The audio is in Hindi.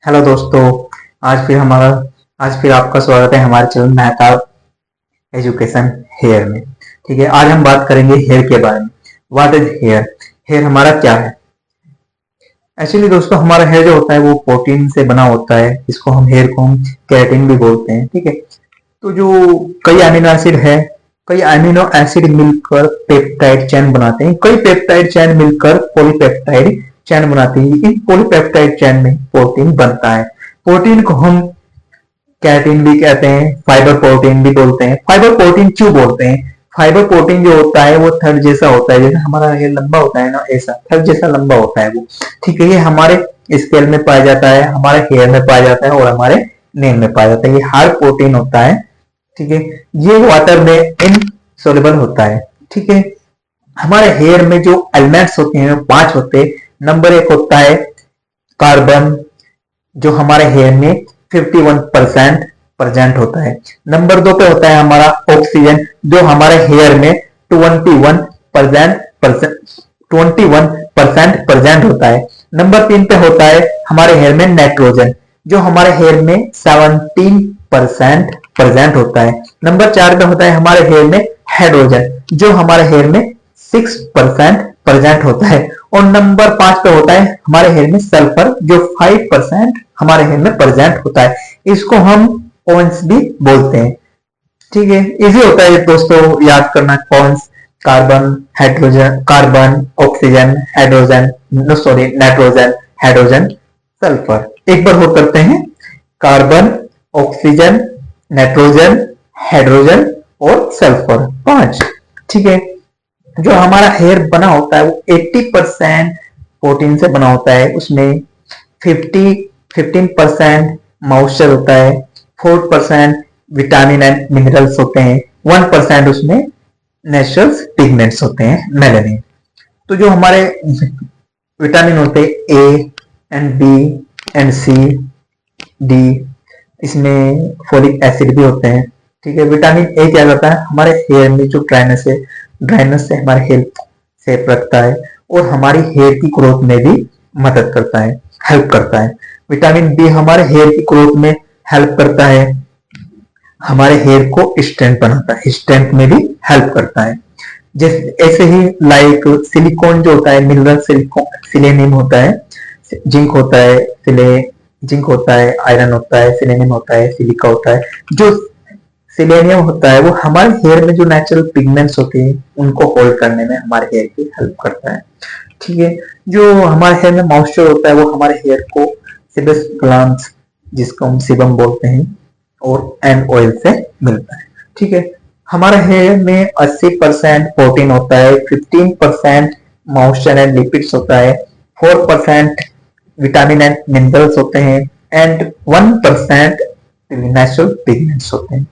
हेलो दोस्तों। आज फिर आपका स्वागत है हमारे चैनल मेहताब एजुकेशन हेयर में। ठीक है, आज हम बात करेंगे हेयर के बारे में। What is here? हेयर हमारा क्या है? एक्चुअली दोस्तों, हमारा हेयर जो होता है वो प्रोटीन से बना होता है। इसको हम हेयर को हम केराटिन भी बोलते हैं। ठीक है, तो जो कई अमीनो एसिड है, कई अमीनो एसिड मिलकर पेप्टाइड चेन बनाते हैं। कई पेप्टाइड चेन मिलकर पॉलीपेप्टाइड चैन बनाती है। इन पॉलीपेप्टाइड चैन में प्रोटीन बनता है। प्रोटीन को हम कैटिन भी कहते हैं, फाइबर प्रोटीन भी बोलते हैं। फाइबर प्रोटीन क्यों बोलते हैं? फाइबर प्रोटीन जो होता है वो थ्रेड जैसा होता है, जैसे हमारा हेयर लंबा होता है ना, ऐसा थ्रेड जैसा लंबा होता है वो। ठीक है, ये हमारे स्केल में पाया जाता है, हमारे हेयर में पाया जाता है और हमारे नेल में पाया जाता है। ये हार्ड प्रोटीन होता है। ठीक है, ये वाटर में इनसोल्युबल होता है। ठीक है, हमारे हेयर में जो एलिमेंट्स होते हैं वो 5 होते हैं। नंबर 1 होता है कार्बन, जो हमारे हेयर में 51% प्रेजेंट होता है। नंबर 2 पे होता है हमारा ऑक्सीजन, जो हमारे हेयर में 21% प्रेजेंट होता है। नंबर 3 पे होता है हमारे हेयर में नाइट्रोजन, जो हमारे हेयर में 17% प्रेजेंट होता है। नंबर 4 पे होता है हमारे हेयर में हाइड्रोजन, जो हमारे हेयर में 6% प्रेजेंट होता है। और नंबर 5 पे होता है हमारे हेयर में सल्फर, जो 5% हमारे हेयर में प्रेजेंट होता है। इसको हम पॉइंट्स भी बोलते हैं। ठीक है, इजी होता है दोस्तों याद करना। Points carbon, oxygen, hydrogen, nitrogen, hydrogen, sulphur. एक बार और करते हैं। कार्बन, ऑक्सीजन, नाइट्रोजन, हाइड्रोजन और सल्फर, 5। ठीक है, जो हमारा हेयर बना होता है वो 80% प्रोटीन से बना होता है। उसमें 15% मॉइस्चर होता है, 4% विटामिन एंड मिनरल्स होते हैं, 1% उसमें नेचुरल पिगमेंट्स होते हैं, मेलानिन। तो जो हमारे विटामिन होते हैं A and B and C D, इसमें फोलिक एसिड भी होते हैं। ठीक है, विटामिन ए क्या करता है? हमारे हेयर में जो ड्राइनेस से हमारे हेल्थ सेफ रखता है और हमारी हेयर की ग्रोथ में भी मदद करता है, हेल्प करता है। विटामिन बी हमारे हेयर की ग्रोथ में हेल्प करता है, हमारे हेयर को स्ट्रेंथ बनाता है, स्ट्रेंथ में भी हेल्प करता है। जैसे ऐसे ही लाइक सिलिकॉन जो होता है, मिनरल सिलेनियम होता है, जिंक होता है, आयरन होता है, सेलेनियम होता है, सिलिका होता है। जो सिलेनियम होता है वो हमारे हेयर में जो नेचुरल पिगमेंट्स होते हैं उनको होल्ड करने में हमारे हेयर की हेल्प करता है। ठीक है, जो हमारे हेयर में मॉइस्चर होता है वो हमारे हेयर को सेबस ग्लैंड्स, जिसको हम सीबम बोलते हैं, और एंड ऑयल से मिलता है। ठीक है, हमारे हेयर में 80% प्रोटीन होता है, 15% मॉइस्चर एंड लिपिड्स होता है, 4% विटामिन एंड मिनरल्स होते हैं एंड 1% नेचुरल पिगमेंट्स होते हैं।